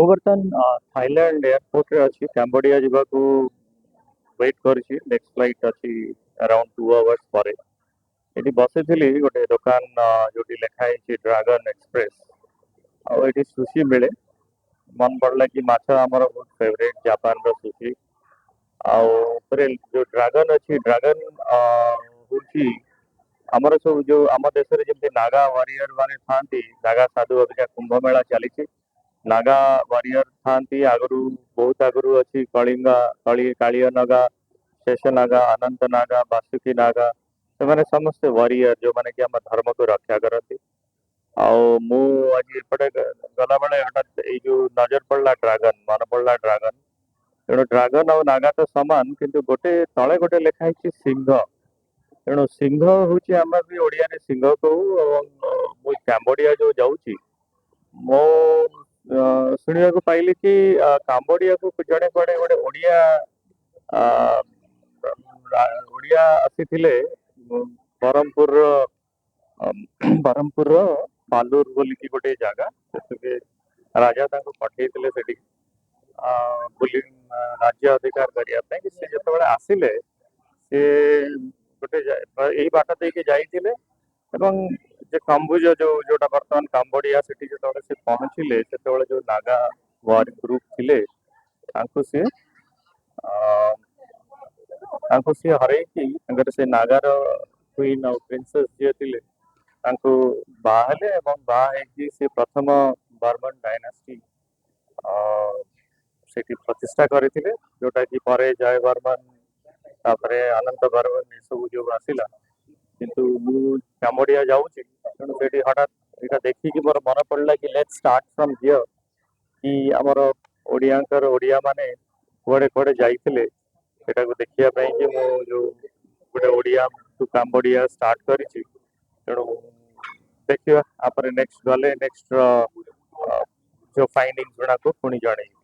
ମୁଁ ବର୍ତ୍ତମାନ ଥାଇଲାଣ୍ଡ ଏୟାରପୋର୍ଟରେ ଅଛି। କାମ୍ବୋଡିଆ ଯିବାକୁ ୱେଟ୍ କରିଛି। ନେକ୍ସଟ ଫ୍ଲାଇଟ୍ ଅଛି ଆରାଉଣ୍ଡ 2 ଆୱାର୍ସ ପରେ। ଏଠି ବସିଥିଲି ଗୋଟେ ଦୋକାନ ଯୋଉଠି ଲେଖା ହେଇଛି ଡ୍ରାଗନ ଏକ୍ସପ୍ରେସ। ଆଉ ଏଠି ସୁଶି ମିଳେ। ମନ ପଡ଼ିଲା କି ମାଛ ଆମର ବହୁତ ଫେଭରେଟ୍ ଜାପାନର ସୁଶି। ଆଉ ଉପରେ ଯୋଉ ଡ୍ରାଗନ ଅଛି ଡ୍ରାଗନ ହଉଛି ଆମର ସବୁ ଯୋଉ ଆମ ଦେଶରେ ଯେମିତି ନାଗା ୱାରିୟର ମାନେ ଥାଆନ୍ତି, ନାଗା ସାଧୁ ଅଭିକା କୁମ୍ଭ ମେଳା ଚାଲିଛି। ନାଗା ୱାରିୟର ଥାଆନ୍ତି ଆଗରୁ, ବହୁତ ଆଗରୁ ଅଛି କାଳିୟ ନାଗା, ଶେଷ ନାଗା, ଅନନ୍ତ ନାଗା, ବାସୁକି ନାଗା। ସେମାନେ ସମସ୍ତେ ୱାରିୟର ଯୋଉମାନେ କି ଆମ ଧର୍ମକୁ ରକ୍ଷା କରନ୍ତି। ଆଉ ମୁଁ ଆଜି ଏପଟେ ଗଲାବେଳେ ହଠାତ୍ ଏଇ ଯୋଉ ନଜର ପଡିଲା ଡ୍ରାଗନ, ମନେ ପଡିଲା ଡ୍ରାଗନ। ତେଣୁ ଡ୍ରାଗନ ଆଉ ନାଗା ତ ସମାନ, କିନ୍ତୁ ଗୋଟେ ତଳେ ଗୋଟେ ଲେଖା ହେଇଛି ସିଂହ। ତେଣୁ ସିଂହ ହଉଛି ଆମର ବି ଓଡିଆରେ ସିଂହ କହୁ। ଏବଂ ମୁଁ କାମ୍ବୋଡିଆ ଯୋଉ ଯାଉଛି, ମୁଁ ଶୁଣିବାକୁ ପାଇଲି କି କାମ୍ବୋଡିଆକୁ ଜଣେ କୁଆଡେ ଗୋଟେ ଓଡିଆ ଆ, ଓଡିଆ ଆସିଥିଲେ ବ୍ରହ୍ମପୁରର ବ୍ରହ୍ମପୁରର ପାଲୁର ବୋଲିକି ଗୋଟେ ଜାଗା, ସେଠିକି ରାଜା ତାଙ୍କୁ ପଠେଇଥିଲେ ସେଠିକି ବୋଲି ରାଜ୍ୟ ଅଧିକାର କରିବା ପାଇଁ। ସେ ଯେତେବେଳେ ଆସିଲେ ସେ ଗୋଟେ ଏଇ ବାଟ ଦେଇକି ଯାଇଥିଲେ ଏବଂ ଯେ କମ୍ବୁଜ ଯୋଉଟା ବର୍ତ୍ତମାନ କାମ୍ବୋଡିଆ, ସେଠି ଯେତେବେଳେ ସେ ପହଞ୍ଚିଲେ ସେତେବେଳେ ଯୋଉ ନାଗା ୱାର ଗ୍ରୁପ ଥିଲେ ତାଙ୍କୁ ସିଏ ଅ, ତାଙ୍କୁ ସିଏ ହରେଇକି ତାଙ୍କର ସେ ନାଗାର କୁଇନ୍ ଆଉ ପ୍ରିନ୍ସେସ୍ ଯିଏ ଥିଲେ ତାଙ୍କୁ ବାହା ହେଲେ ଏବଂ ବାହା ହେଇକି ସେ ପ୍ରଥମ ବର୍ମନ ଡାଇନାଷ୍ଟି ସେଠି ପ୍ରତିଷ୍ଠା କରିଥିଲେ, ଯୋଉଟା କି ପରେ ଜୟ ବର୍ମନ ତାପରେ ଅନନ୍ତ ବର୍ମନ ଏସବୁ ଯୋଉ ଆସିଲା। କିନ୍ତୁ ମୁଁ କାମ୍ବୋଡିଆ ଯାଉଛି, ତେଣୁ ସେଠି ହଠାତ୍ ଏଇଟା ଦେଖିକି ମୋର ମନେ ପଡିଲା କି ଲେଟ୍ସ ଷ୍ଟାର୍ଟ ଫ୍ରମ୍ ହିୟର, କି ଆମର ଓଡିଆ ମାନେ କୁଆଡେ କୁଆଡେ ଯାଇଥିଲେ ସେଟାକୁ ଦେଖିବା ପାଇଁ କି ମୁଁ ଯୋଉ ଗୋଟେ ଓଡିଆ ଟୁ କାମ୍ବୋଡିଆ ଷ୍ଟାର୍ଟ କରିଛି। ତେଣୁ ଦେଖିବା ତାପରେ ନେକ୍ସଟ ଗଲେ ନେକ୍ସଟ ଯୋଉ ଫାଇଣ୍ଡିଙ୍ଗ ଗୁଡାକୁ ପୁଣି ଜଣେଇବି।